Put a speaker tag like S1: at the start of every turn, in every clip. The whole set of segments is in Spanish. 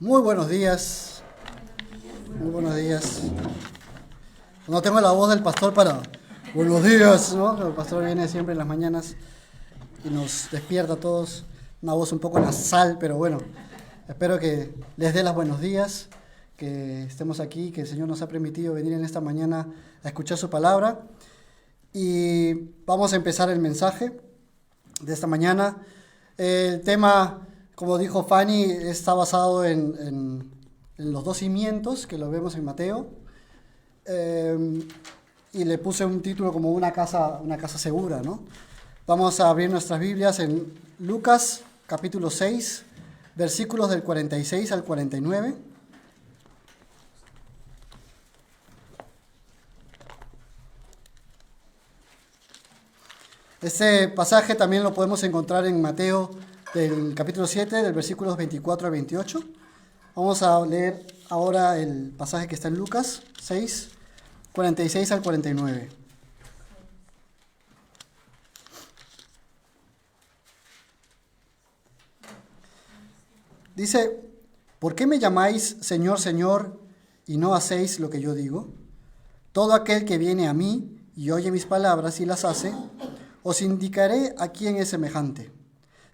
S1: Muy buenos días, muy buenos días. No tengo la voz del pastor para buenos días, ¿no? El pastor viene siempre en las mañanas y nos despierta a todos. Una voz un poco nasal, pero bueno, espero que les dé las buenos días, que estemos aquí, que el Señor nos ha permitido venir en esta mañana a escuchar su palabra. Y vamos a empezar el mensaje de esta mañana. El tema, como dijo Fanny, está basado en los dos cimientos que lo vemos en Mateo. Y le puse un título como una casa segura, ¿no? Vamos a abrir nuestras Biblias en Lucas capítulo 6, versículos del 46 al 49. Este pasaje también lo podemos encontrar en Mateo del capítulo 7, del versículos 24 al 28. Vamos a leer ahora el pasaje que está en Lucas 6, 46 al 49. Dice: ¿por qué me llamáis Señor, Señor, y no hacéis lo que yo digo? Todo aquel que viene a mí y oye mis palabras y las hace, os indicaré a quién es semejante.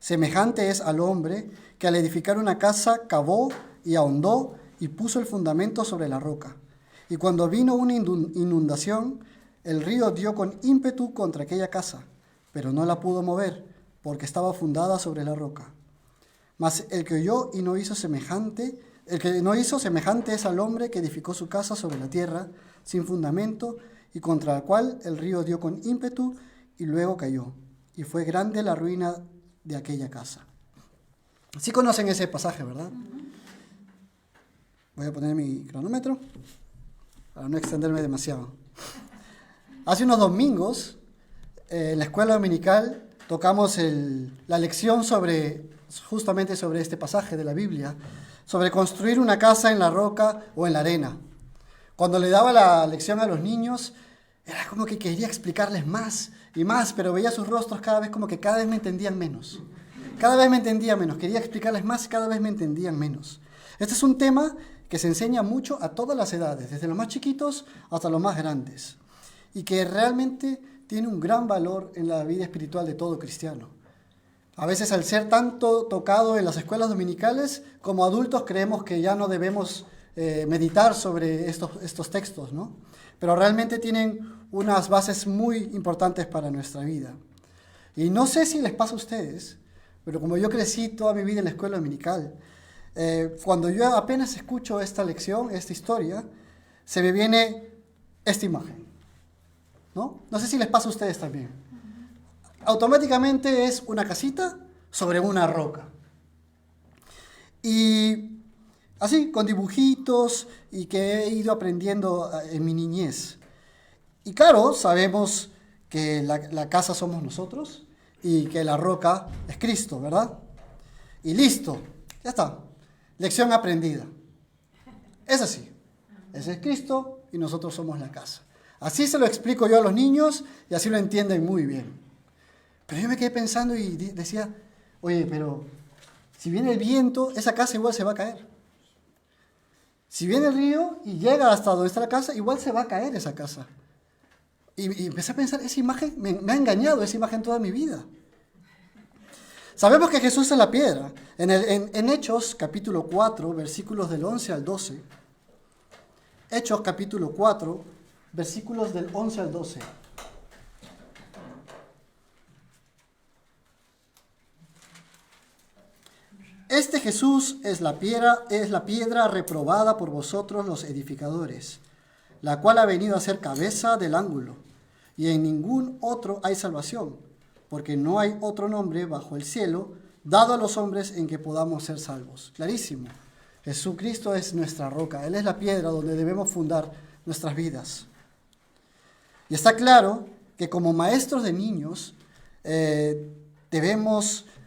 S1: Semejante es al hombre que al edificar una casa cavó y ahondó y puso el fundamento sobre la roca. Y cuando vino una inundación, el río dio con ímpetu contra aquella casa, pero no la pudo mover, porque estaba fundada sobre la roca. Mas el que oyó y no hizo semejante, el que no hizo semejante es al hombre que edificó su casa sobre la tierra, sin fundamento, y contra el cual el río dio con ímpetu, y luego cayó, y fue grande la ruina de aquella casa. Sí conocen ese pasaje, ¿verdad? Voy a poner mi cronómetro para no extenderme demasiado. Hace unos domingos, en la escuela dominical, tocamos la lección justamente sobre este pasaje de la Biblia, sobre construir una casa en la roca o en la arena. Cuando le daba la lección a los niños, era como que quería explicarles más y más, pero veía sus rostros cada vez me entendían menos. Cada vez me entendían menos. Quería explicarles más y cada vez me entendían menos. Este es un tema que se enseña mucho a todas las edades, desde los más chiquitos hasta los más grandes, y que realmente tiene un gran valor en la vida espiritual de todo cristiano. A veces, al ser tanto tocado en las escuelas dominicales, como adultos creemos que ya no debemos meditar sobre estos textos, ¿no? Pero realmente tienen unas bases muy importantes para nuestra vida. Y no sé si les pasa a ustedes, pero como yo crecí toda mi vida en la escuela dominical, cuando yo apenas escucho esta lección, esta historia, se me viene esta imagen, ¿no? No sé si les pasa a ustedes también. Automáticamente es una casita sobre una roca. Y así, con dibujitos y que he ido aprendiendo en mi niñez. Y claro, sabemos que la casa somos nosotros y que la roca es Cristo, ¿verdad? Y listo, ya está. Lección aprendida. Es así. Ese es Cristo y nosotros somos la casa. Así se lo explico yo a los niños y así lo entienden muy bien. Pero yo me quedé pensando y decía, oye, pero si viene el viento, esa casa igual se va a caer. Si viene el río y llega hasta donde está la casa, igual se va a caer esa casa. Y empecé a pensar, esa imagen me ha engañado, esa imagen toda mi vida. Sabemos que Jesús es la piedra. En Hechos capítulo 4, versículos del 11 al 12. Hechos capítulo 4, versículos del 11 al 12. Este Jesús es la piedra reprobada por vosotros los edificadores, la cual ha venido a ser cabeza del ángulo, y en ningún otro hay salvación, porque no hay otro nombre bajo el cielo dado a los hombres en que podamos ser salvos. Clarísimo, Jesucristo es nuestra roca, Él es la piedra donde debemos fundar nuestras vidas. Y está claro que como maestros de niños,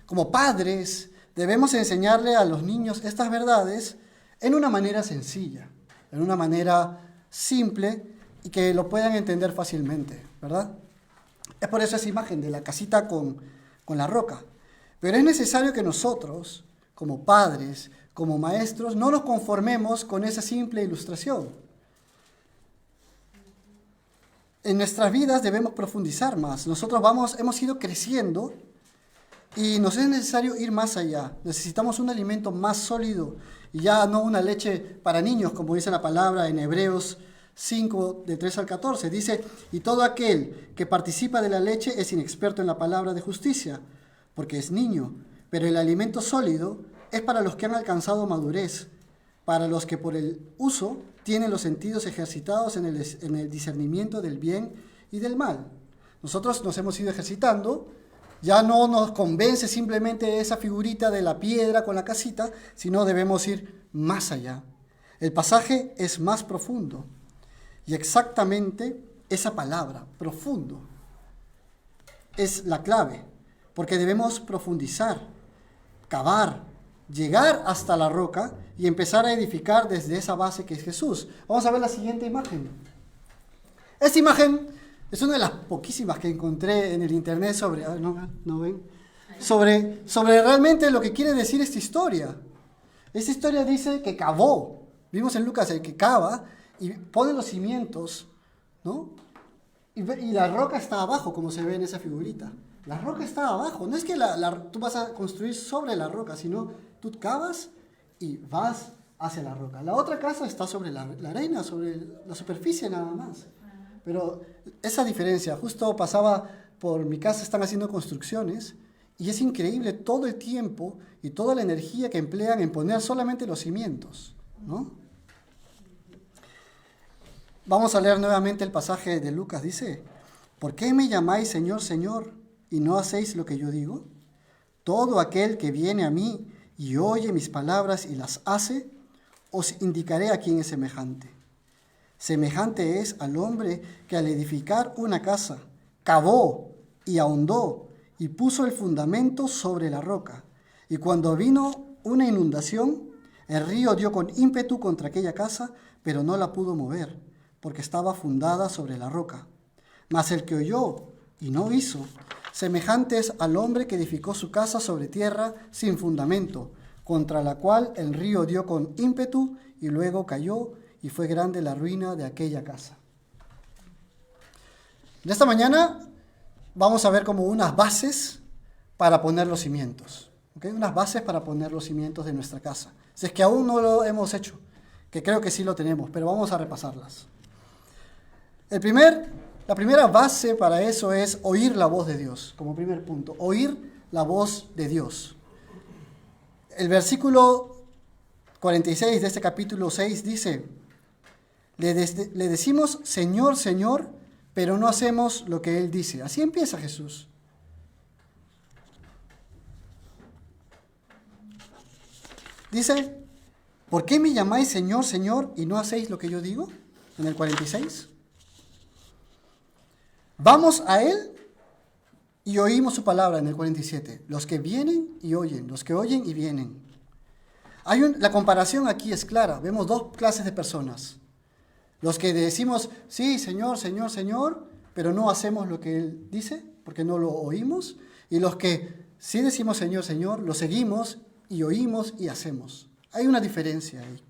S1: como padres, debemos enseñarle a los niños estas verdades en una manera sencilla, en una manera simple y que lo puedan entender fácilmente, ¿verdad? Es por eso esa imagen de la casita con la roca. Pero es necesario que nosotros, como padres, como maestros, no nos conformemos con esa simple ilustración. En nuestras vidas debemos profundizar más. Nosotros hemos ido creciendo y nos es necesario ir más allá. Necesitamos un alimento más sólido y ya no una leche para niños, como dice la palabra en Hebreos 5, de 3 al 14. Dice, y todo aquel que participa de la leche es inexperto en la palabra de justicia, porque es niño. Pero el alimento sólido es para los que han alcanzado madurez, para los que por el uso tienen los sentidos ejercitados en el discernimiento del bien y del mal. Nosotros nos hemos ido ejercitando, ya no nos convence simplemente esa figurita de la piedra con la casita, sino debemos ir más allá. El pasaje es más profundo y exactamente esa palabra, profundo, es la clave, porque debemos profundizar, cavar, llegar hasta la roca y empezar a edificar desde esa base que es Jesús. Vamos a ver la siguiente imagen. Esta imagen es una de las poquísimas que encontré en el internet sobre, ¿no ven? Sobre realmente lo que quiere decir esta historia. Esta historia dice que cavó. Vimos en Lucas el que cava y pone los cimientos, ¿no? Y la roca está abajo, como se ve en esa figurita. La roca está abajo. No es que tú vas a construir sobre la roca, sino tú cavas y vas hacia la roca. La otra casa está sobre la arena, sobre la superficie nada más. Pero esa diferencia, justo pasaba por mi casa, están haciendo construcciones y es increíble todo el tiempo y toda la energía que emplean en poner solamente los cimientos, ¿no? Vamos a leer nuevamente el pasaje de Lucas. Dice, ¿por qué me llamáis Señor, Señor, y no hacéis lo que yo digo? Todo aquel que viene a mí y oye mis palabras y las hace, os indicaré a quién es semejante. Semejante es al hombre que al edificar una casa, cavó y ahondó y puso el fundamento sobre la roca. Y cuando vino una inundación, el río dio con ímpetu contra aquella casa, pero no la pudo mover, porque estaba fundada sobre la roca. Mas el que oyó y no hizo, semejante es al hombre que edificó su casa sobre tierra sin fundamento, contra la cual el río dio con ímpetu y luego cayó, y fue grande la ruina de aquella casa. En esta mañana vamos a ver como unas bases para poner los cimientos, ¿okay? Unas bases para poner los cimientos de nuestra casa. Si es que aún no lo hemos hecho, que creo que sí lo tenemos, pero vamos a repasarlas. La primera base para eso es oír la voz de Dios, como primer punto, oír la voz de Dios. El versículo 46 de este capítulo 6 dice, le decimos Señor, Señor, pero no hacemos lo que Él dice. Así empieza Jesús. Dice, ¿por qué me llamáis Señor, Señor, y no hacéis lo que yo digo? En el 46. Vamos a Él y oímos su palabra en el 47. Los que vienen y oyen, los que oyen y vienen. La comparación aquí es clara. Vemos dos clases de personas. Los que decimos, sí, Señor, Señor, Señor, pero no hacemos lo que Él dice, porque no lo oímos. Y los que sí decimos, Señor, Señor, lo seguimos y oímos y hacemos. Hay una diferencia ahí.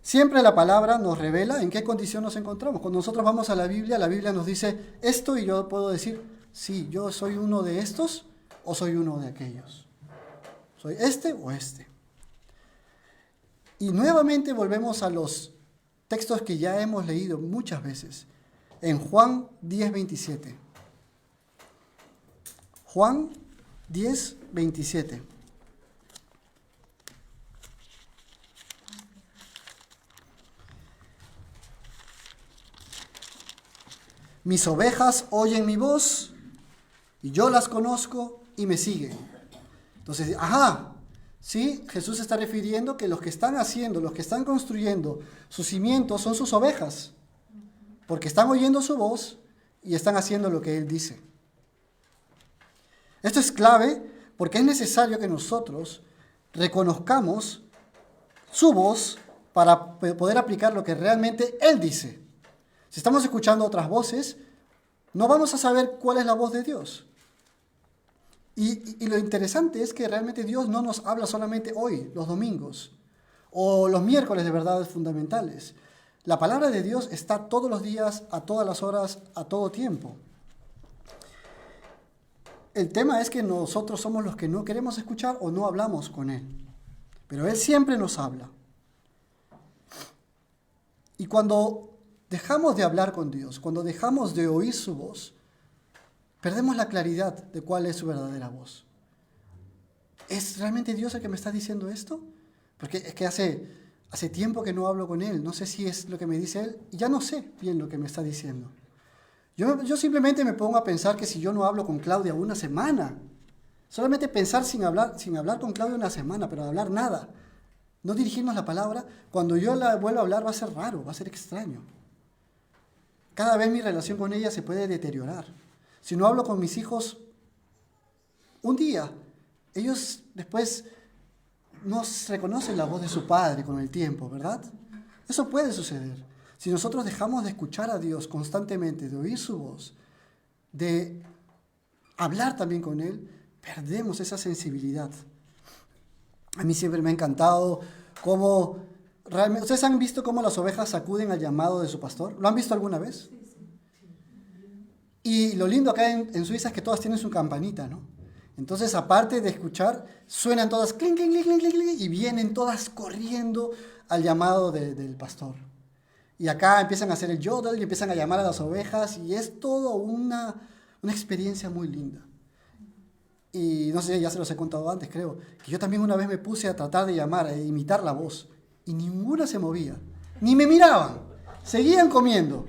S1: Siempre la palabra nos revela en qué condición nos encontramos. Cuando nosotros vamos a la Biblia nos dice esto y yo puedo decir, sí, yo soy uno de estos o soy uno de aquellos. Soy este o este. Y nuevamente volvemos a los textos que ya hemos leído muchas veces. En Juan 10:27. Juan 10:27. Mis ovejas oyen mi voz y yo las conozco y me siguen. Entonces, sí, Jesús se está refiriendo que los que están haciendo, los que están construyendo sus cimientos son sus ovejas, porque están oyendo su voz y están haciendo lo que Él dice. Esto es clave porque es necesario que nosotros reconozcamos su voz para poder aplicar lo que realmente Él dice. Si estamos escuchando otras voces, no vamos a saber cuál es la voz de Dios. Y lo interesante es que realmente Dios no nos habla solamente hoy, los domingos, o los miércoles de verdades fundamentales. La palabra de Dios está todos los días, a todas las horas, a todo tiempo. El tema es que nosotros somos los que no queremos escuchar o no hablamos con Él. Pero Él siempre nos habla. Y cuando dejamos de hablar con Dios, cuando dejamos de oír su voz, perdemos la claridad de cuál es su verdadera voz. ¿Es realmente Dios el que me está diciendo esto? Porque es que hace tiempo que no hablo con Él. No sé si es lo que me dice Él. Y ya no sé bien lo que me está diciendo. Yo simplemente me pongo a pensar que si yo no hablo con Claudia una semana, solamente pensar sin hablar con Claudia una semana, pero hablar nada, no dirigirnos la palabra, cuando yo la vuelva a hablar va a ser raro, va a ser extraño. Cada vez mi relación con ella se puede deteriorar. Si no hablo con mis hijos un día, ellos después no reconocen la voz de su padre con el tiempo, ¿verdad? Eso puede suceder. Si nosotros dejamos de escuchar a Dios constantemente, de oír su voz, de hablar también con Él, perdemos esa sensibilidad. A mí siempre me ha encantado cómo realmente... ¿Ustedes han visto cómo las ovejas acuden al llamado de su pastor? ¿Lo han visto alguna vez? Y lo lindo acá en Suiza es que todas tienen su campanita, ¿no? Entonces, aparte de escuchar, suenan todas clink, clink, clink, clink, clink, y vienen todas corriendo al llamado del pastor. Y acá empiezan a hacer el yodel y empiezan a llamar a las ovejas y es todo una experiencia muy linda. Y no sé, ya se los he contado antes, creo, que yo también una vez me puse a tratar de llamar, a imitar la voz y ninguna se movía, ni me miraban, seguían comiendo.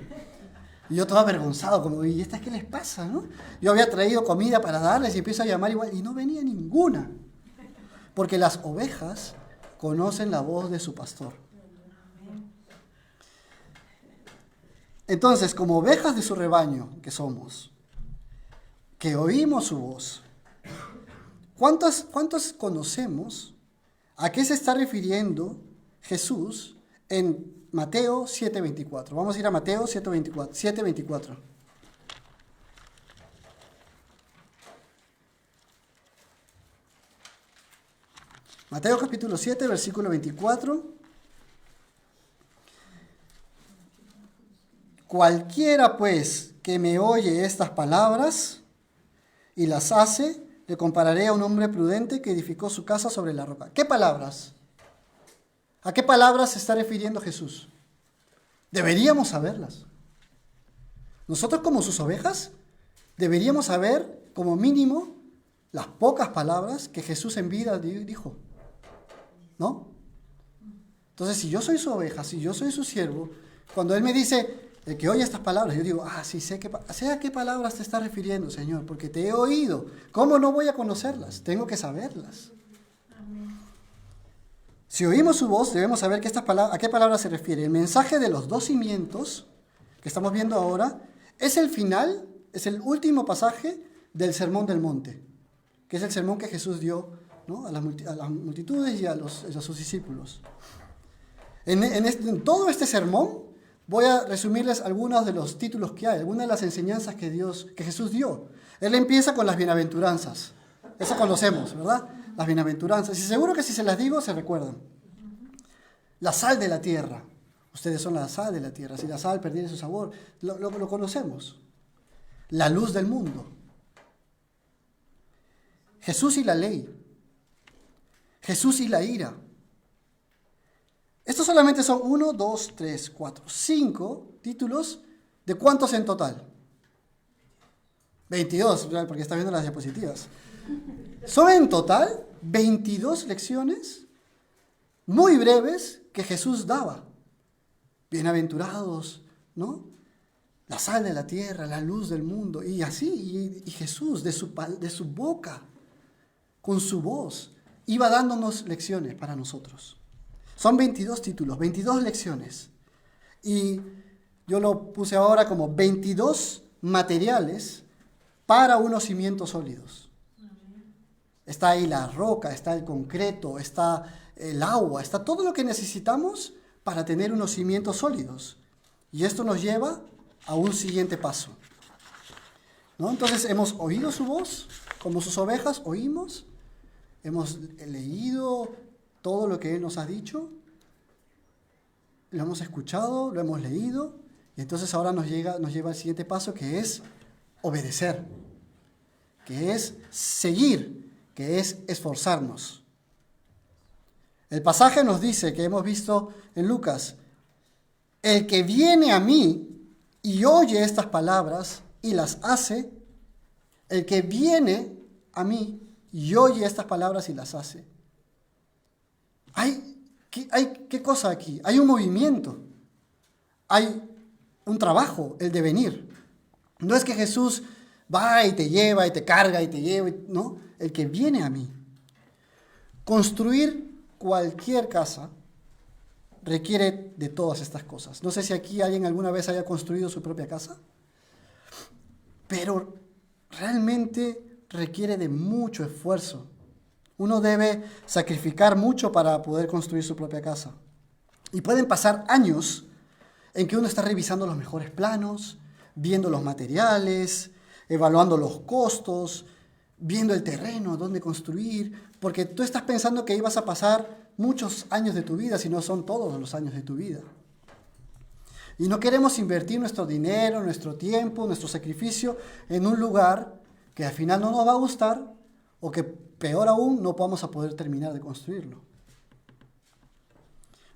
S1: Y yo todo avergonzado, como, ¿y estas qué les pasa, no? Yo había traído comida para darles y empiezo a llamar igual y no venía ninguna. Porque las ovejas conocen la voz de su pastor. Entonces, como ovejas de su rebaño que somos, que oímos su voz, ¿cuántos conocemos a qué se está refiriendo Jesús en Mateo 7:24? Vamos a ir a Mateo 7:24. Mateo capítulo 7, versículo 24. Cualquiera, pues, que me oye estas palabras y las hace, le compararé a un hombre prudente que edificó su casa sobre la roca. ¿Qué palabras? ¿A qué palabras se está refiriendo Jesús? Deberíamos saberlas. Nosotros, como sus ovejas, deberíamos saber, como mínimo, las pocas palabras que Jesús en vida dijo. ¿No? Entonces, si yo soy su oveja, si yo soy su siervo, cuando Él me dice... El que oye estas palabras, yo digo, sí, sé a qué palabras te está refiriendo, Señor, porque te he oído. ¿Cómo no voy a conocerlas? Tengo que saberlas. Amén. Si oímos su voz, debemos saber que a qué palabras se refiere. El mensaje de los 2 cimientos que estamos viendo ahora es el final, es el último pasaje del Sermón del Monte, que es el sermón que Jesús dio, ¿no? a las multitudes y a sus discípulos. En todo este sermón, voy a resumirles algunos de los títulos que hay, algunas de las enseñanzas que Jesús dio. Él empieza con las bienaventuranzas. Eso conocemos, ¿verdad? Las bienaventuranzas. Y seguro que si se las digo, se recuerdan. La sal de la tierra. Ustedes son la sal de la tierra. Si la sal perdiera su sabor, lo conocemos. La luz del mundo. Jesús y la ley. Jesús y la ira. Estos solamente son 1, 2, 3, 4, 5 títulos. ¿De cuántos en total? 22, porque está viendo las diapositivas. Son en total 22 lecciones muy breves que Jesús daba. Bienaventurados, ¿no? La sal de la tierra, la luz del mundo. Y así, y Jesús de su boca, con su voz, iba dándonos lecciones para nosotros. Son 22 títulos, 22 lecciones. Y yo lo puse ahora como 22 materiales para unos cimientos sólidos. Está ahí la roca, está el concreto, está el agua, está todo lo que necesitamos para tener unos cimientos sólidos. Y esto nos lleva a un siguiente paso, ¿no? Entonces hemos oído su voz, Como sus ovejas, oímos, hemos leído todo lo que Él nos ha dicho, lo hemos escuchado, lo hemos leído, y entonces ahora nos lleva al siguiente paso, que es obedecer, que es seguir, que es esforzarnos. El pasaje nos dice, que hemos visto en Lucas, el que viene a mí y oye estas palabras y las hace, el que viene a mí y oye estas palabras y las hace. ¿Qué cosa aquí? Hay un movimiento, hay un trabajo, el devenir. No es que Jesús va y te lleva y te carga y te lleva, no, el que viene a mí. Construir cualquier casa requiere de todas estas cosas. No sé si aquí alguien alguna vez haya construido su propia casa, pero realmente requiere de mucho esfuerzo. Uno debe sacrificar mucho para poder construir su propia casa. Y pueden pasar años en que uno está revisando los mejores planos, viendo los materiales, evaluando los costos, viendo el terreno, dónde construir, porque tú estás pensando que ibas a pasar muchos años de tu vida, si no son todos los años de tu vida. Y no queremos invertir nuestro dinero, nuestro tiempo, nuestro sacrificio en un lugar que al final no nos va a gustar o que peor aún no vamos a poder terminar de construirlo.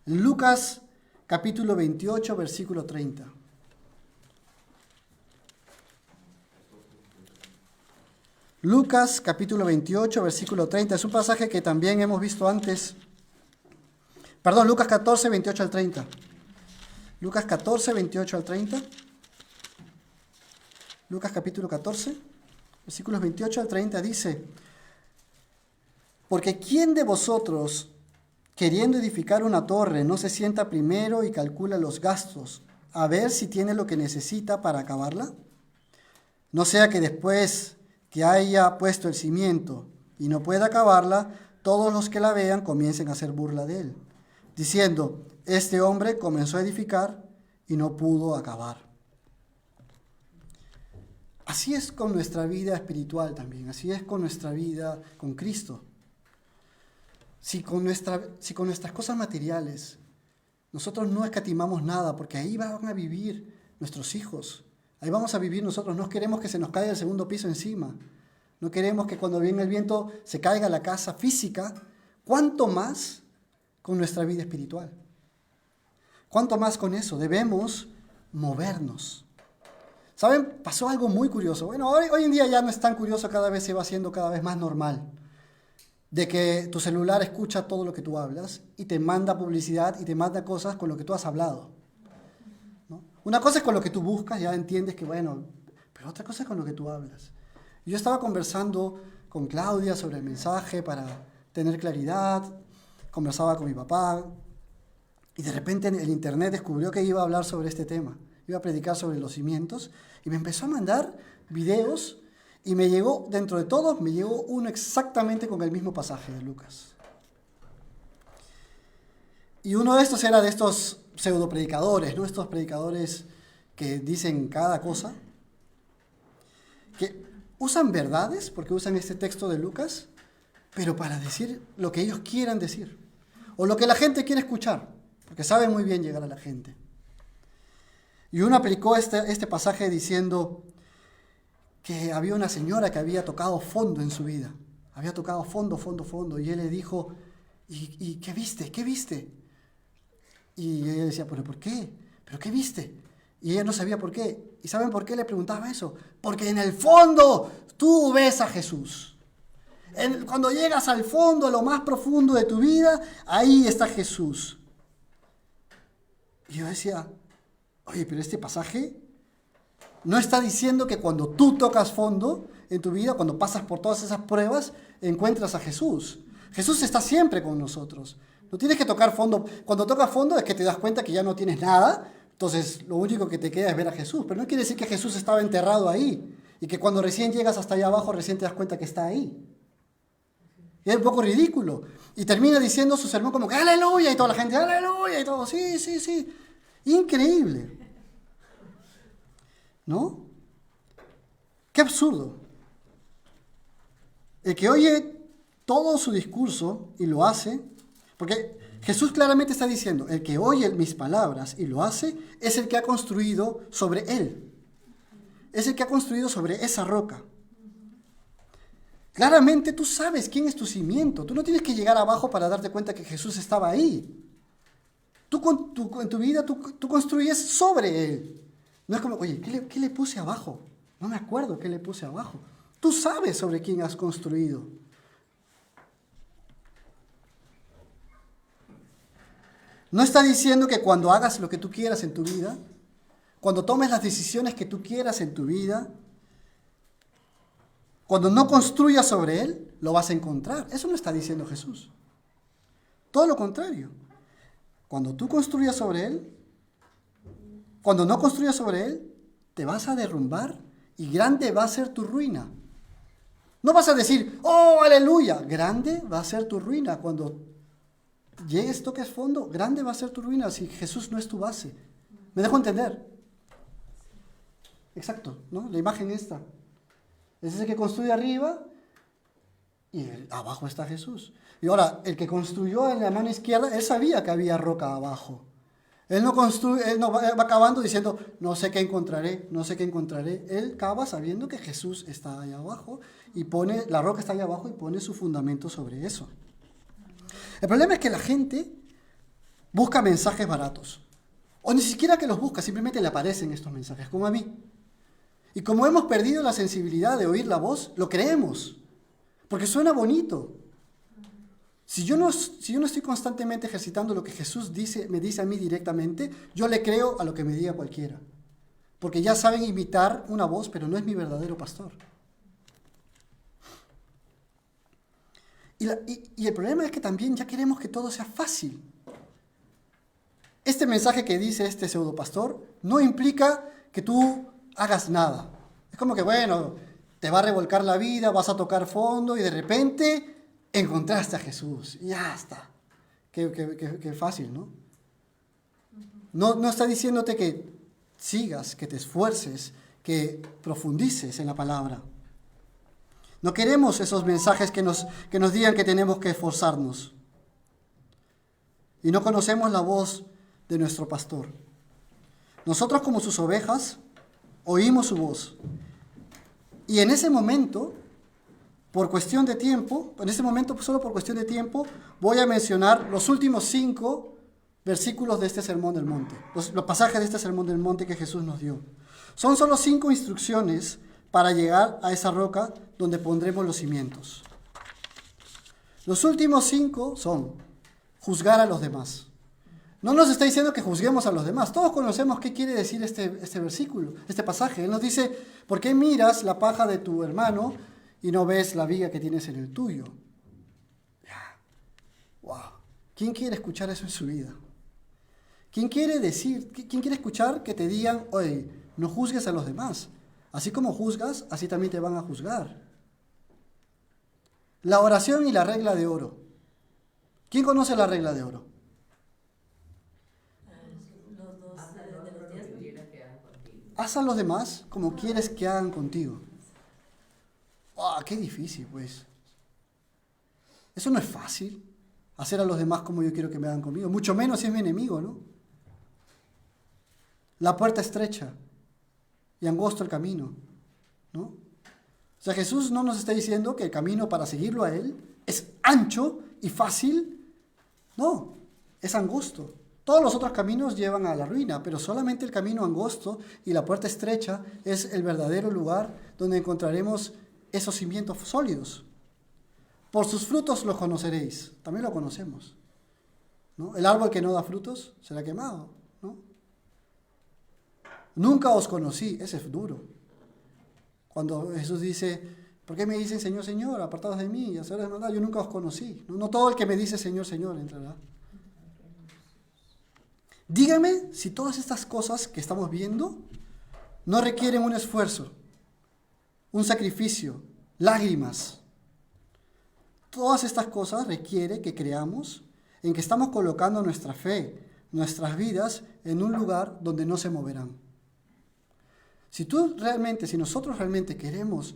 S1: En Lucas capítulo 28, versículo 30. Lucas capítulo 28, versículo 30. Es un pasaje que también hemos visto antes. Perdón, Lucas 14, 28 al 30. Lucas 14, 28 al 30. Lucas capítulo 14, versículos 28 al 30 dice: porque ¿quién de vosotros, queriendo edificar una torre, no se sienta primero y calcula los gastos, a ver si tiene lo que necesita para acabarla? No sea que después que haya puesto el cimiento y no pueda acabarla, todos los que la vean comiencen a hacer burla de él, diciendo: este hombre comenzó a edificar y no pudo acabar. Así es con nuestra vida espiritual también, así es con nuestra vida con Cristo. Si con nuestras cosas materiales nosotros no escatimamos nada, porque ahí van a vivir nuestros hijos, ahí vamos a vivir nosotros, no queremos que se nos caiga el segundo piso encima, no queremos que cuando viene el viento se caiga la casa física, ¿cuánto más con nuestra vida espiritual? ¿Cuánto más con eso? Debemos movernos. ¿Saben? Pasó algo muy curioso. Bueno, hoy en día ya no es tan curioso, cada vez se va haciendo cada vez más normal, de que tu celular escucha todo lo que tú hablas y te manda publicidad y te manda cosas con lo que tú has hablado, ¿no? Una cosa es con lo que tú buscas, ya entiendes que bueno, pero otra cosa es con lo que tú hablas. Yo estaba conversando con Claudia sobre el mensaje para tener claridad, conversaba con mi papá y de repente el internet descubrió que iba a hablar sobre este tema, iba a predicar sobre los cimientos y me empezó a mandar videos. Y me llegó, dentro de todos, me llegó uno exactamente con el mismo pasaje de Lucas. Y uno de estos era de estos pseudo predicadores, ¿no? Estos predicadores que dicen cada cosa, que usan verdades, porque usan este texto de Lucas, pero para decir lo que ellos quieran decir, o lo que la gente quiere escuchar, porque saben muy bien llegar a la gente. Y uno aplicó este pasaje diciendo que había una señora que había tocado fondo en su vida. Había tocado fondo, y él le dijo: ¿Y qué viste? ¿Qué viste? Y ella decía: ¿pero por qué? ¿Pero qué viste? Y ella no sabía por qué. ¿Y saben por qué le preguntaba eso? Porque en el fondo tú ves a Jesús. Cuando llegas al fondo, a lo más profundo de tu vida, ahí está Jesús. Y yo decía: oye, pero este pasaje no está diciendo que cuando tú tocas fondo en tu vida, cuando pasas por todas esas pruebas, encuentras a Jesús. Jesús está siempre con nosotros. No tienes que tocar fondo. Cuando tocas fondo es que te das cuenta que ya no tienes nada, entonces lo único que te queda es ver a Jesús. Pero no quiere decir que Jesús estaba enterrado ahí y que cuando recién llegas hasta allá abajo recién te das cuenta que está ahí. Y es un poco ridículo. Y termina diciendo su sermón como que ¡aleluya! Y toda la gente ¡aleluya! Y todo, sí, sí, sí. Increíble. ¿No? ¡Qué absurdo! El que oye todo su discurso y lo hace, porque Jesús claramente está diciendo, el que oye mis palabras y lo hace, es el que ha construido sobre él. Es el que ha construido sobre esa roca. Claramente tú sabes quién es tu cimiento. Tú no tienes que llegar abajo para darte cuenta que Jesús estaba ahí. En tu vida tú construyes sobre él. No es como, oye, ¿qué le puse abajo? No me acuerdo qué le puse abajo. Tú sabes sobre quién has construido. No está diciendo que cuando hagas lo que tú quieras en tu vida, cuando tomes las decisiones que tú quieras en tu vida, cuando no construyas sobre él, lo vas a encontrar. Eso no está diciendo Jesús. Todo lo contrario. Cuando tú construyas sobre él, cuando no construyas sobre él, te vas a derrumbar y grande va a ser tu ruina. No vas a decir, oh, aleluya. Grande va a ser tu ruina. Cuando llegues, toques fondo, grande va a ser tu ruina si Jesús no es tu base. ¿Me dejo entender? Exacto, ¿no? La imagen esta. Es ese que construye arriba y abajo está Jesús. Y ahora, el que construyó en la mano izquierda, él sabía que había roca abajo. Él no va cavando diciendo, no sé qué encontraré, no sé qué encontraré. Él cava sabiendo que Jesús está ahí abajo y la roca está ahí abajo y pone su fundamento sobre eso. El problema es que la gente busca mensajes baratos. O ni siquiera que los busca, simplemente le aparecen estos mensajes, como a mí. Y como hemos perdido la sensibilidad de oír la voz, lo creemos, porque suena bonito. Si yo no estoy constantemente ejercitando lo que Jesús me dice a mí directamente, yo le creo a lo que me diga cualquiera. Porque ya saben imitar una voz, pero no es mi verdadero pastor. Y el problema es que también ya queremos que todo sea fácil. Este mensaje que dice este pseudopastor no implica que tú hagas nada. Es como que, bueno, te va a revolcar la vida, vas a tocar fondo y de repente encontraste a Jesús. Y ya está. Qué fácil, ¿no? No está diciéndote que sigas, que te esfuerces, que profundices en la palabra. No queremos esos mensajes que nos digan que tenemos que esforzarnos. Y no conocemos la voz de nuestro pastor. Nosotros como sus ovejas oímos su voz. Y en ese momento, por cuestión de tiempo, solo por cuestión de tiempo, voy a mencionar los últimos 5 versículos de este Sermón del Monte, los pasajes de este Sermón del Monte que Jesús nos dio. Son solo 5 instrucciones para llegar a esa roca donde pondremos los cimientos. Los últimos 5 son juzgar a los demás. No nos está diciendo que juzguemos a los demás. Todos conocemos qué quiere decir este versículo, este pasaje. Él nos dice, ¿por qué miras la paja de tu hermano y no ves la viga que tienes en el tuyo? Wow. ¿Quién quiere escuchar eso en su vida? ¿Quién quiere escuchar que te digan, oye, no juzgues a los demás? Así como juzgas, así también te van a juzgar. La oración y la regla de oro. ¿Quién conoce la regla de oro? Haz a los demás como quieres que hagan contigo. ¡Qué difícil, pues! Eso no es fácil, hacer a los demás como yo quiero que me hagan conmigo. Mucho menos si es mi enemigo, ¿no? La puerta estrecha y angosto el camino, ¿no? O sea, Jesús no nos está diciendo que el camino para seguirlo a Él es ancho y fácil. No, es angosto. Todos los otros caminos llevan a la ruina, pero solamente el camino angosto y la puerta estrecha es el verdadero lugar donde encontraremos esos cimientos sólidos. Por sus frutos los conoceréis. También lo conocemos, ¿no? El árbol que no da frutos será quemado, ¿no? Nunca os conocí, ese es duro. Cuando Jesús dice, ¿por qué me dicen Señor, Señor, apartados de mí, hacedores de maldad? Yo nunca os conocí. No todo el que me dice Señor, Señor entrará. Dígame si todas estas cosas que estamos viendo no requieren un esfuerzo, un sacrificio, lágrimas. Todas estas cosas requieren que creamos en que estamos colocando nuestra fe, nuestras vidas en un lugar donde no se moverán. Si nosotros realmente queremos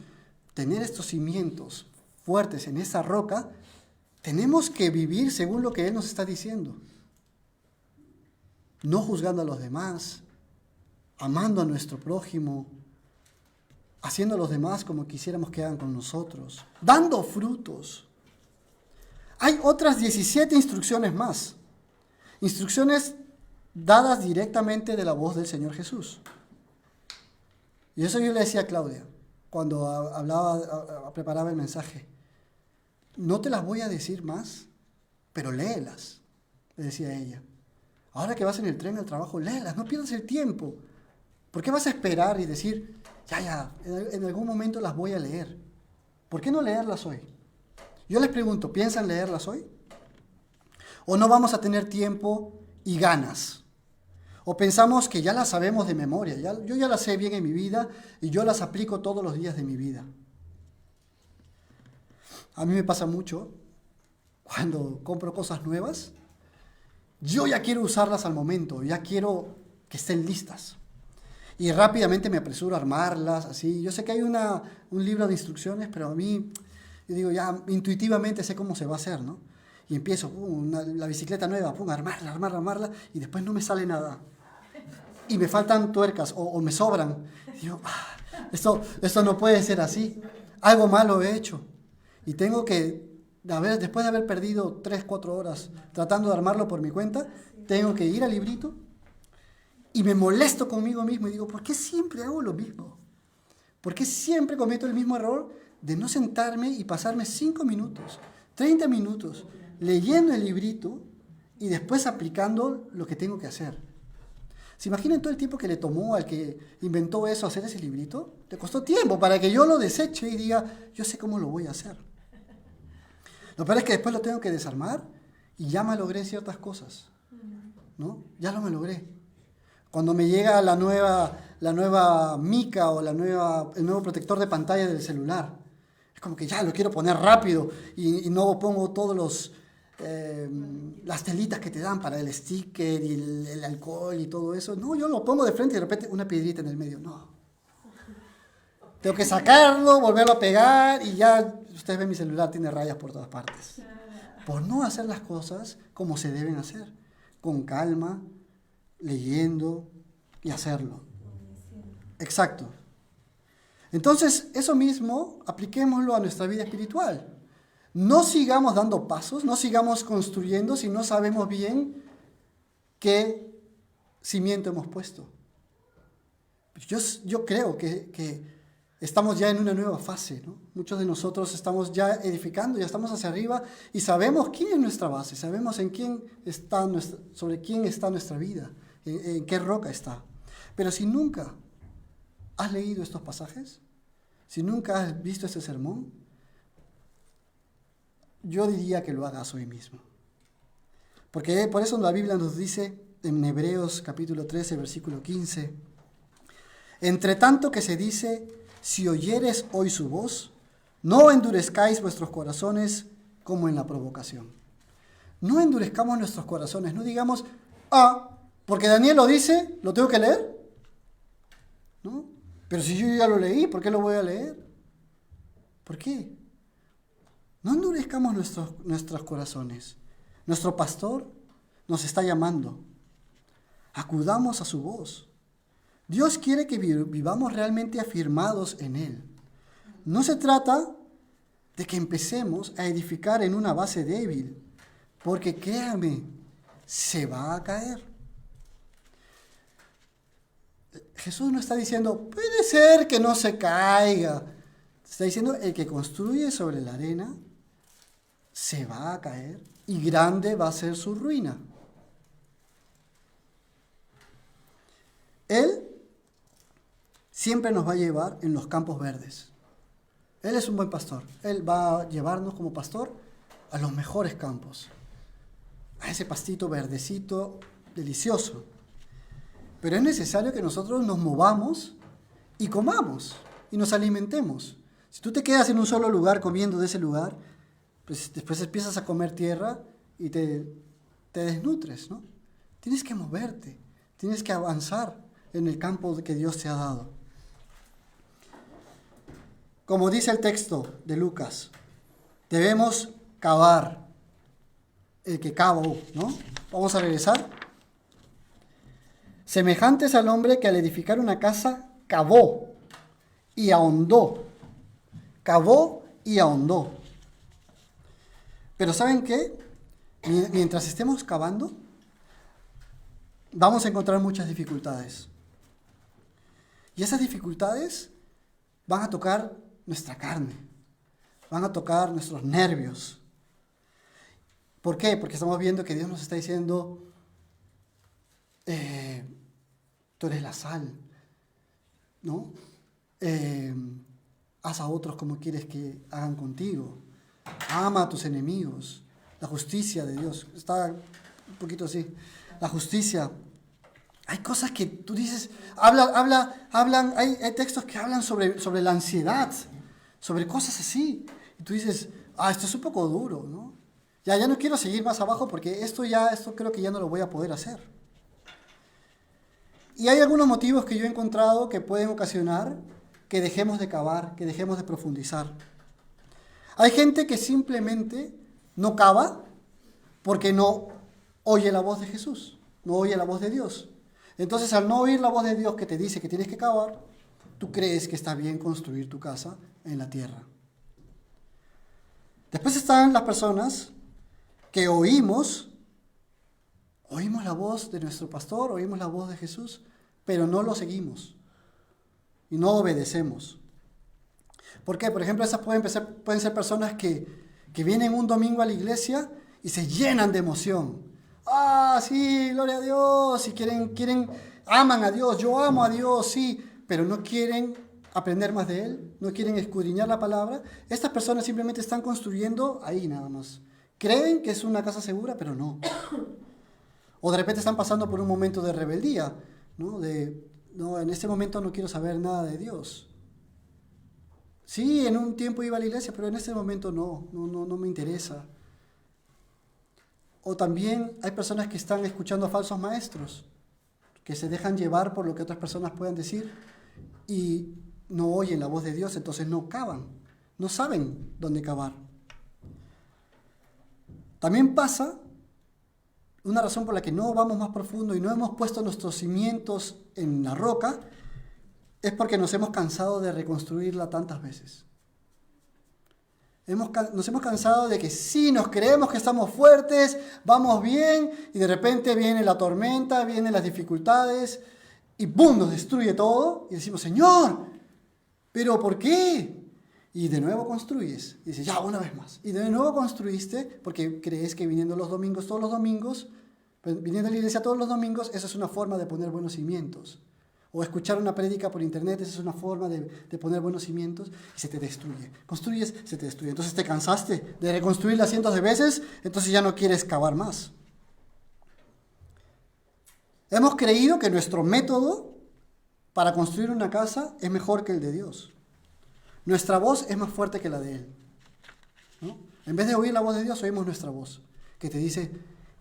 S1: tener estos cimientos fuertes en esa roca, tenemos que vivir según lo que Él nos está diciendo. No juzgando a los demás, amando a nuestro prójimo, haciendo a los demás como quisiéramos que hagan con nosotros, dando frutos. Hay otras 17 instrucciones más. Instrucciones dadas directamente de la voz del Señor Jesús. Y eso yo le decía a Claudia cuando preparaba el mensaje. No te las voy a decir más, pero léelas, le decía a ella. Ahora que vas en el tren al trabajo, léelas, no pierdas el tiempo. ¿Por qué vas a esperar y decir, en algún momento las voy a leer? ¿Por qué no leerlas hoy? Yo les pregunto, ¿piensan leerlas hoy? ¿O no vamos a tener tiempo y ganas? ¿O pensamos que ya las sabemos de memoria? Yo ya las sé bien en mi vida y yo las aplico todos los días de mi vida. A mí me pasa mucho cuando compro cosas nuevas. Yo ya quiero usarlas al momento, ya quiero que estén listas. Y rápidamente me apresuro a armarlas, así. Yo sé que hay un libro de instrucciones, pero a mí, yo digo, ya intuitivamente sé cómo se va a hacer, ¿no? Y empiezo, la bicicleta nueva, armarla, y después no me sale nada. Y me faltan tuercas, o me sobran. Y digo, esto no puede ser así. Algo malo he hecho. Y tengo que, después de haber perdido 3-4 horas tratando de armarlo por mi cuenta, tengo que ir al librito y me molesto conmigo mismo y digo, ¿por qué siempre hago lo mismo? ¿Por qué siempre cometo el mismo error de no sentarme y pasarme 5 minutos, 30 minutos leyendo el librito y después aplicando lo que tengo que hacer? ¿Se imaginan todo el tiempo que le tomó al que inventó eso hacer ese librito? Le costó tiempo para que yo lo deseche y diga, yo sé cómo lo voy a hacer. Lo peor es que después lo tengo que desarmar y ya me logré ciertas cosas, ¿no? Ya lo me logré. Cuando me llega la nueva mica o el nuevo protector de pantalla del celular, es como que ya lo quiero poner rápido y no pongo todos las telitas que te dan para el sticker y el alcohol y todo eso. No, yo lo pongo de frente y de repente una piedrita en el medio. No. Tengo que sacarlo, volverlo a pegar y ya, ustedes ven mi celular, tiene rayas por todas partes. Por no hacer las cosas como se deben hacer, con calma, leyendo y hacerlo. Exacto. Entonces, eso mismo, apliquémoslo a nuestra vida espiritual. No sigamos dando pasos, no sigamos construyendo si no sabemos bien qué cimiento hemos puesto. Yo creo que estamos ya en una nueva fase, ¿no? Muchos de nosotros estamos ya edificando, ya estamos hacia arriba y sabemos quién es nuestra base, sabemos sobre quién está nuestra vida, en qué roca está. Pero si nunca has leído estos pasajes, si nunca has visto este sermón, yo diría que lo hagas hoy mismo. Porque por eso la Biblia nos dice en Hebreos capítulo 13, versículo 15, entre tanto que se dice, si oyeres hoy su voz, no endurezcáis vuestros corazones como en la provocación. No endurezcamos nuestros corazones, no digamos, porque Daniel lo dice, ¿lo tengo que leer? ¿No? Pero si yo ya lo leí, ¿por qué lo voy a leer? ¿Por qué? No endurezcamos nuestros corazones. Nuestro pastor nos está llamando. Acudamos a su voz. Dios quiere que vivamos realmente afirmados en Él. No se trata de que empecemos a edificar en una base débil, porque créanme, se va a caer. Jesús no está diciendo, puede ser que no se caiga. Está diciendo, el que construye sobre la arena se va a caer y grande va a ser su ruina. Él siempre nos va a llevar en los campos verdes. Él es un buen pastor. Él va a llevarnos como pastor a los mejores campos, a ese pastito verdecito, delicioso. Pero es necesario que nosotros nos movamos y comamos y nos alimentemos. Si tú te quedas en un solo lugar comiendo de ese lugar, pues después empiezas a comer tierra y te desnutres, ¿no? Tienes que moverte, tienes que avanzar en el campo que Dios te ha dado. Como dice el texto de Lucas, Debemos cavar. El que cavó, ¿no? Vamos a regresar. Semejantes al hombre que al edificar una casa cavó y ahondó. Cavó y ahondó. Pero ¿saben qué? Mientras estemos cavando, vamos a encontrar muchas dificultades. Y esas dificultades van a tocar nuestra carne, van a tocar nuestros nervios. ¿Por qué? Porque estamos viendo que Dios nos está diciendo, tú eres la sal, ¿no? Haz a otros como quieres que hagan contigo. Ama a tus enemigos. La justicia de Dios. Está un poquito así. La justicia. Hay cosas que tú dices, hablan, hay textos que hablan sobre la ansiedad, sobre cosas así. Y tú dices, esto es un poco duro, ¿no? Ya no quiero seguir más abajo porque esto creo que ya no lo voy a poder hacer. Y hay algunos motivos que yo he encontrado que pueden ocasionar que dejemos de cavar, que dejemos de profundizar. Hay gente que simplemente no cava porque no oye la voz de Jesús, no oye la voz de Dios. Entonces, al no oír la voz de Dios que te dice que tienes que cavar, tú crees que está bien construir tu casa en la tierra. Después están las personas que oímos la voz de nuestro pastor, oímos la voz de Jesús, pero no lo seguimos y no obedecemos. ¿Por qué? Por ejemplo, esas pueden ser personas que vienen un domingo a la iglesia y se llenan de emoción. Sí, gloria a Dios, y aman a Dios, yo amo a Dios, sí, pero no quieren aprender más de Él, no quieren escudriñar la palabra. Estas personas simplemente están construyendo ahí nada más. Creen que es una casa segura, pero no. O de repente están pasando por un momento de rebeldía, ¿no? No, en este momento no quiero saber nada de Dios. Sí, en un tiempo iba a la iglesia, pero en este momento no me interesa. O también hay personas que están escuchando a falsos maestros, que se dejan llevar por lo que otras personas puedan decir y no oyen la voz de Dios, entonces no cavan, no saben dónde cavar. También pasa, una razón por la que no vamos más profundo y no hemos puesto nuestros cimientos en la roca, es porque nos hemos cansado de reconstruirla tantas veces. Nos hemos cansado de que sí, nos creemos que estamos fuertes, vamos bien, y de repente viene la tormenta, vienen las dificultades, y ¡bum!, nos destruye todo, y decimos, Señor, ¿pero por qué? Y de nuevo construyes, y dices, ya, una vez más. Y de nuevo construiste, porque crees que viniendo los domingos, todos los domingos, viniendo a la iglesia todos los domingos, esa es una forma de poner buenos cimientos. O escuchar una prédica por internet, esa es una forma de poner buenos cimientos y se te destruye. Construyes, se te destruye. Entonces te cansaste de reconstruirla cientos de veces, entonces ya no quieres cavar más. Hemos creído que nuestro método para construir una casa es mejor que el de Dios. Nuestra voz es más fuerte que la de Él, ¿no? En vez de oír la voz de Dios, oímos nuestra voz, que te dice,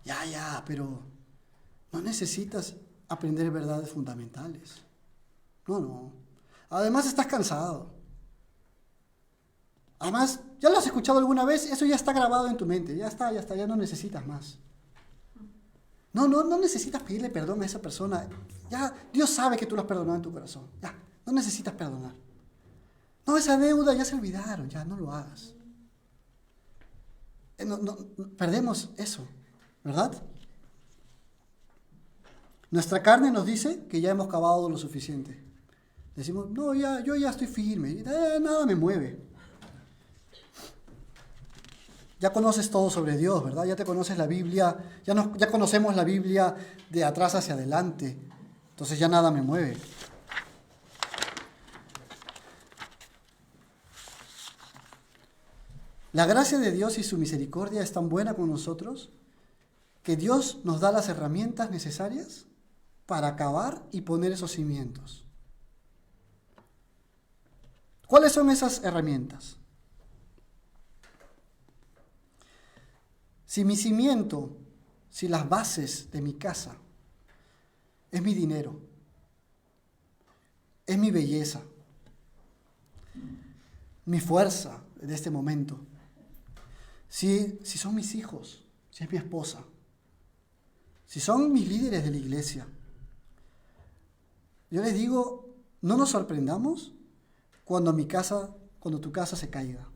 S1: ya, pero no necesitas aprender verdades fundamentales. No. Además estás cansado. Además, ya lo has escuchado alguna vez, eso ya está grabado en tu mente, ya está, ya no necesitas más. No necesitas pedirle perdón a esa persona. Ya, Dios sabe que tú lo has perdonado en tu corazón. Ya, no necesitas perdonar. No, esa deuda ya se olvidaron, ya no lo hagas. Perdemos eso, ¿verdad? Nuestra carne nos dice que ya hemos cavado lo suficiente. Decimos, no, yo ya estoy firme, nada me mueve. Ya conoces todo sobre Dios, ¿verdad? Ya te conoces la Biblia, ya conocemos la Biblia de atrás hacia adelante. Entonces ya nada me mueve. La gracia de Dios y su misericordia es tan buena con nosotros que Dios nos da las herramientas necesarias para acabar y poner esos cimientos. ¿Cuáles son esas herramientas? Si mi cimiento, si las bases de mi casa es mi dinero, es mi belleza, mi fuerza de este momento, si son mis hijos, si es mi esposa, si son mis líderes de la iglesia. Yo les digo, no nos sorprendamos cuando tu casa se caiga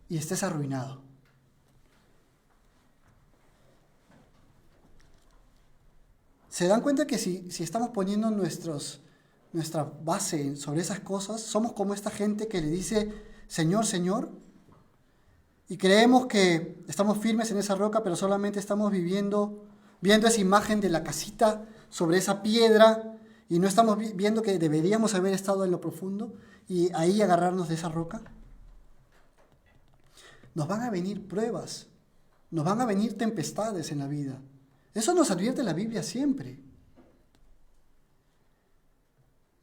S1: y estés arruinado. ¿Se dan cuenta que si estamos poniendo nuestra base sobre esas cosas, somos como esta gente que le dice, Señor, Señor, y creemos que estamos firmes en esa roca, pero solamente estamos viendo esa imagen de la casita sobre esa piedra, y no estamos viendo que deberíamos haber estado en lo profundo y ahí agarrarnos de esa roca? Nos van a venir pruebas, nos van a venir tempestades en la vida. Eso nos advierte la Biblia siempre.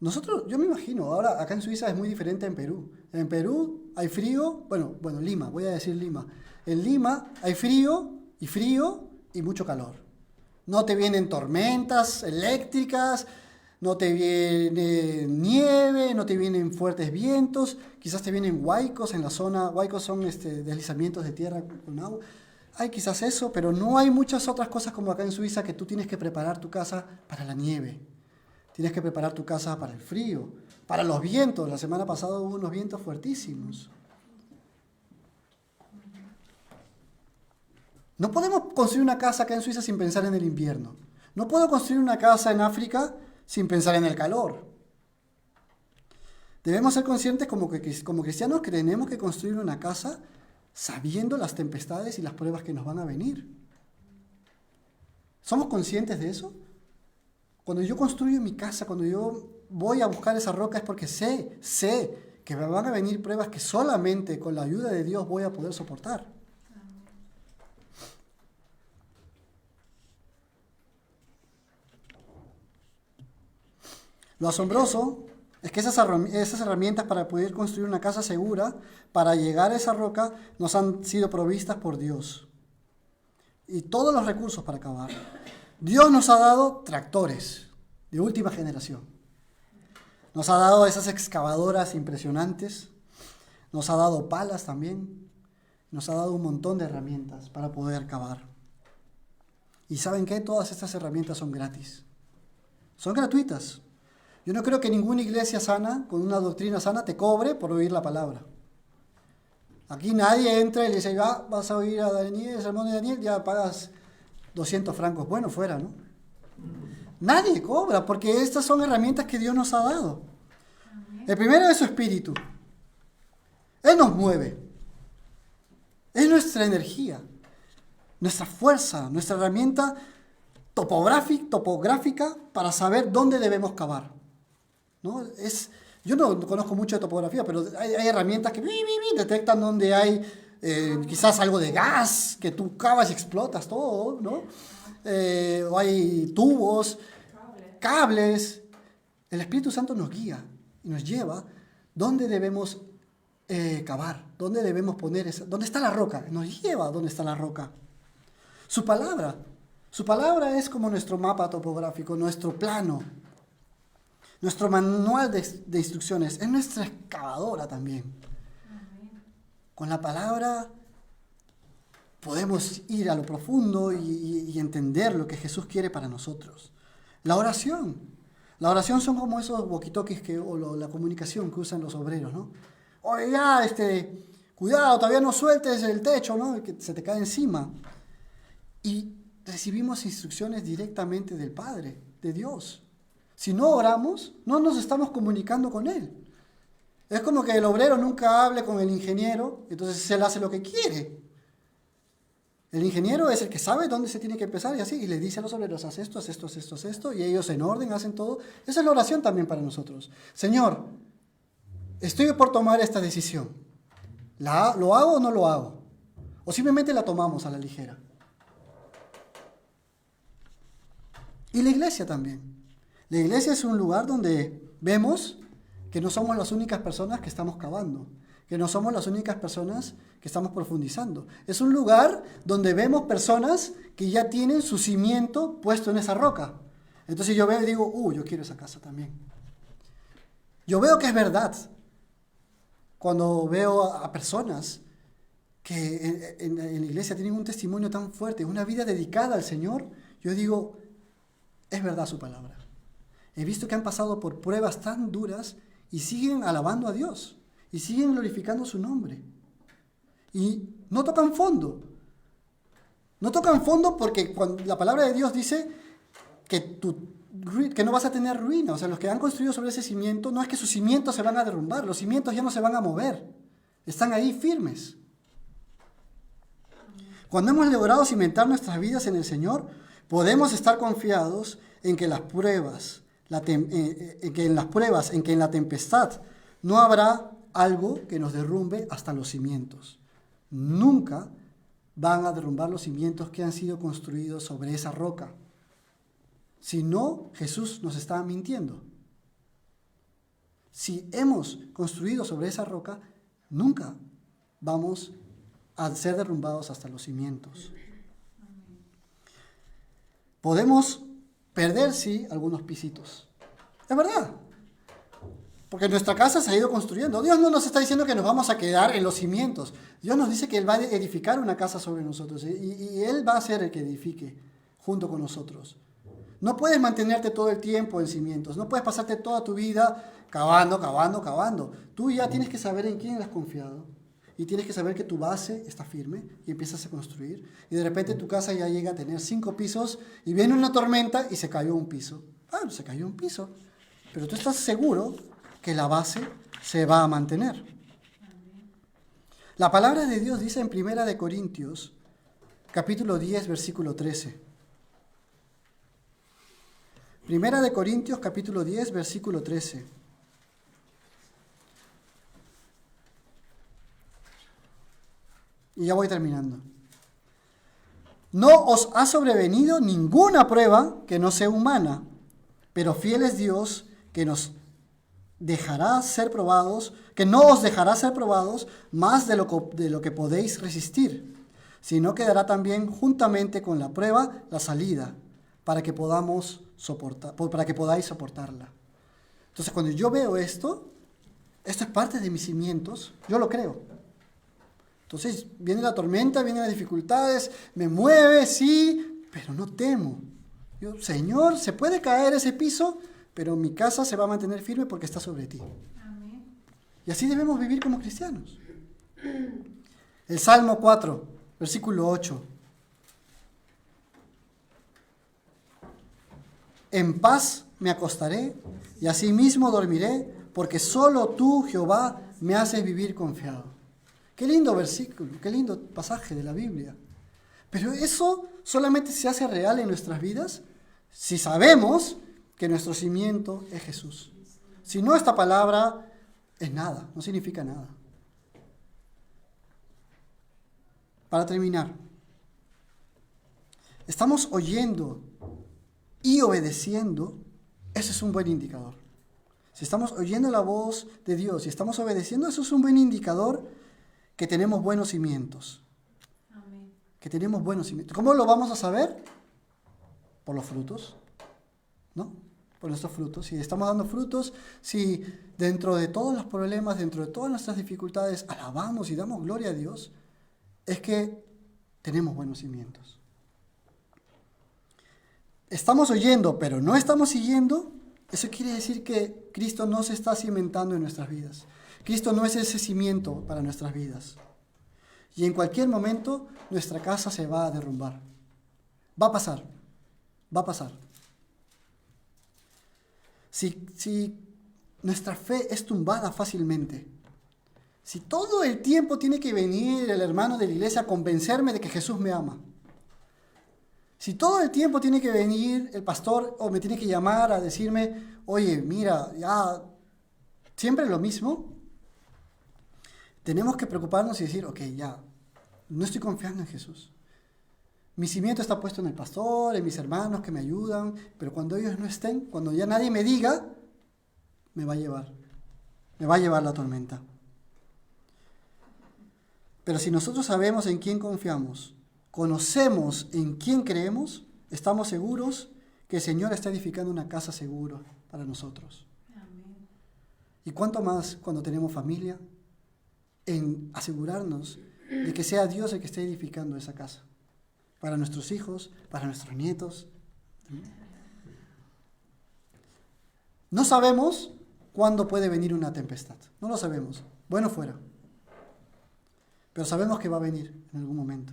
S1: Yo me imagino, ahora acá en Suiza es muy diferente en Perú. En Perú hay frío, bueno, Lima, voy a decir Lima. En Lima hay frío y mucho calor. No te vienen tormentas eléctricas, no te viene nieve, no te vienen fuertes vientos, quizás te vienen huaicos en la zona. Huaicos son deslizamientos de tierra con agua. Hay quizás eso, pero no hay muchas otras cosas como acá en Suiza, que tú tienes que preparar tu casa para la nieve. Tienes que preparar tu casa para el frío, para los vientos. La semana pasada hubo unos vientos fuertísimos. No podemos construir una casa acá en Suiza sin pensar en el invierno. No puedo construir una casa en África sin pensar en el calor. Debemos ser conscientes como cristianos, que tenemos que construir una casa sabiendo las tempestades y las pruebas que nos van a venir. ¿Somos conscientes de eso? Cuando yo construyo mi casa, cuando yo voy a buscar esa roca, es porque sé que me van a venir pruebas que solamente con la ayuda de Dios voy a poder soportar. Lo asombroso es que esas herramientas para poder construir una casa segura, para llegar a esa roca, nos han sido provistas por Dios. Y todos los recursos para cavar. Dios nos ha dado tractores de última generación. Nos ha dado esas excavadoras impresionantes. Nos ha dado palas también. Nos ha dado un montón de herramientas para poder cavar. ¿Y saben qué? Todas estas herramientas son gratis. Son gratuitas. Yo no creo que ninguna iglesia sana, con una doctrina sana, te cobre por oír la palabra. Aquí nadie entra y le dice, vas a oír a Daniel, el sermón de Daniel, ya pagas 200 francos. Bueno, fuera, ¿no? Nadie cobra, porque estas son herramientas que Dios nos ha dado. El primero es su espíritu. Él nos mueve. Es nuestra energía, nuestra fuerza, nuestra herramienta topográfica para saber dónde debemos cavar. ¿No? Yo no conozco mucho de topografía, pero hay herramientas que detectan dónde hay quizás algo de gas, que tú cavas y explotas todo, ¿no? O hay tubos, cables. El Espíritu Santo nos guía y nos lleva dónde debemos cavar, dónde debemos poner dónde está la roca. Nos lleva a dónde está la roca. Su palabra es como nuestro mapa topográfico, nuestro plano, nuestro manual de instrucciones. Es nuestra excavadora también. Con la palabra podemos ir a lo profundo y entender lo que Jesús quiere para nosotros. La oración son como esos walkie-talkies o la comunicación que usan los obreros, ¿no? Oye, ya, cuidado, todavía no sueltes el techo, ¿no? Que se te cae encima. Y recibimos instrucciones directamente del Padre, de Dios. Si no oramos, no nos estamos comunicando con Él. Es como que el obrero nunca hable con el ingeniero, entonces él hace lo que quiere. El ingeniero es el que sabe dónde se tiene que empezar y así, y le dice a los obreros, haz esto, haz esto, haz esto, haz esto, y ellos en orden hacen todo. Esa es la oración también para nosotros. Señor, estoy por tomar esta decisión. ¿Lo hago o no lo hago? O simplemente la tomamos a la ligera. Y la iglesia también. La iglesia es un lugar donde vemos que no somos las únicas personas que estamos cavando, que no somos las únicas personas que estamos profundizando. Es un lugar donde vemos personas que ya tienen su cimiento puesto en esa roca. Entonces yo veo y digo, yo quiero esa casa también. Yo veo que es verdad cuando veo a personas que en la iglesia tienen un testimonio tan fuerte, una vida dedicada al Señor, yo digo, es verdad su palabra. He visto que han pasado por pruebas tan duras y siguen alabando a Dios y siguen glorificando su nombre. Y no tocan fondo. No tocan fondo porque cuando la palabra de Dios dice que no vas a tener ruina. O sea, los que han construido sobre ese cimiento, no es que sus cimientos se van a derrumbar, los cimientos ya no se van a mover. Están ahí firmes. Cuando hemos logrado cimentar nuestras vidas en el Señor, podemos estar confiados en que en las pruebas, en que en la tempestad no habrá algo que nos derrumbe hasta los cimientos. Nunca van a derrumbar los cimientos que han sido construidos sobre esa roca. Si no, Jesús nos está mintiendo. Si hemos construido sobre esa roca, nunca vamos a ser derrumbados hasta los cimientos. Podemos perder, sí, algunos pisitos. Es verdad. Porque nuestra casa se ha ido construyendo. Dios no nos está diciendo que nos vamos a quedar en los cimientos. Dios nos dice que Él va a edificar una casa sobre nosotros. Y Él va a ser el que edifique junto con nosotros. No puedes mantenerte todo el tiempo en cimientos. No puedes pasarte toda tu vida cavando. Tú ya tienes que saber en quién has confiado. Y tienes que saber que tu base está firme y empiezas a construir. Y de repente tu casa ya llega a tener 5 pisos y viene una tormenta y se cayó un piso. Ah, se cayó un piso. Pero tú estás seguro que la base se va a mantener. La palabra de Dios dice en 1 Corintios, capítulo 10, versículo 13. 1 Corintios, capítulo 10, versículo 13. Y ya voy terminando. No os ha sobrevenido ninguna prueba que no sea humana, pero fiel es Dios que no os dejará ser probados más de lo que podéis resistir, sino que dará también juntamente con la prueba la salida, para que podáis soportarla. Entonces, cuando yo veo esto es parte de mis cimientos, yo lo creo. Entonces, viene la tormenta, vienen las dificultades, me mueve, sí, pero no temo. Yo, Señor, se puede caer ese piso, pero mi casa se va a mantener firme porque está sobre ti. Amén. Y así debemos vivir como cristianos. El Salmo 4, versículo 8. En paz me acostaré y asimismo dormiré, porque solo tú, Jehová, me haces vivir confiado. Qué lindo versículo, qué lindo pasaje de la Biblia. Pero eso solamente se hace real en nuestras vidas si sabemos que nuestro cimiento es Jesús. Si no, esta palabra es nada, no significa nada. Para terminar, estamos oyendo y obedeciendo, eso es un buen indicador. Si estamos oyendo la voz de Dios y estamos obedeciendo, eso es un buen indicador que tenemos buenos cimientos. Amén. Que tenemos buenos cimientos. ¿Cómo lo vamos a saber? Por los frutos, ¿no? Por nuestros frutos. Si estamos dando frutos, si dentro de todos los problemas, dentro de todas nuestras dificultades, alabamos y damos gloria a Dios, es que tenemos buenos cimientos. Estamos oyendo, pero no estamos siguiendo, eso quiere decir que Cristo no se está cimentando en nuestras vidas. Cristo no es ese cimiento para nuestras vidas. Y en cualquier momento nuestra casa se va a derrumbar. Va a pasar. Si nuestra fe es tumbada fácilmente, si todo el tiempo tiene que venir el hermano de la iglesia a convencerme de que Jesús me ama, si todo el tiempo tiene que venir el pastor o me tiene que llamar a decirme, oye, mira, ya siempre lo mismo, tenemos que preocuparnos y decir, ok, ya, no estoy confiando en Jesús. Mi cimiento está puesto en el pastor, en mis hermanos que me ayudan, pero cuando ellos no estén, cuando ya nadie me diga, me va a llevar la tormenta. Pero si nosotros sabemos en quién confiamos, conocemos en quién creemos, estamos seguros que el Señor está edificando una casa segura para nosotros. Amén. Y cuánto más cuando tenemos familia, en asegurarnos de que sea Dios el que esté edificando esa casa, para nuestros hijos, para nuestros nietos. No sabemos cuándo puede venir una tempestad, no lo sabemos, bueno fuera, pero sabemos que va a venir en algún momento.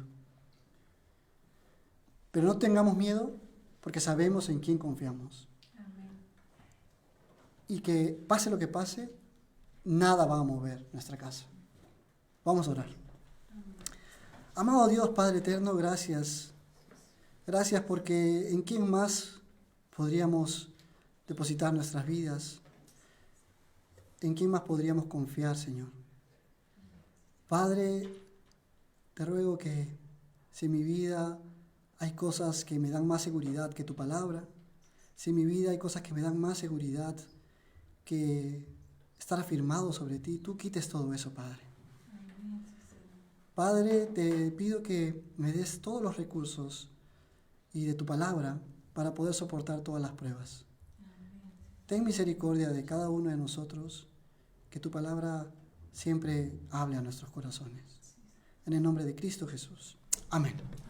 S1: Pero no tengamos miedo porque sabemos en quién confiamos.
S2: Amén.
S1: Y que pase lo que pase, nada va a mover nuestra casa. Vamos a orar. Amado Dios, Padre eterno, gracias. Gracias porque en quién más podríamos depositar nuestras vidas. ¿En quién más podríamos confiar, Señor? Padre, te ruego que si en mi vida hay cosas que me dan más seguridad que tu palabra, si en mi vida hay cosas que me dan más seguridad que estar afirmado sobre ti, tú quites todo eso, Padre. Padre, te pido que me des todos los recursos y de tu palabra para poder soportar todas las pruebas. Ten misericordia de cada uno de nosotros, que tu palabra siempre hable a nuestros corazones. En el nombre de Cristo Jesús. Amén.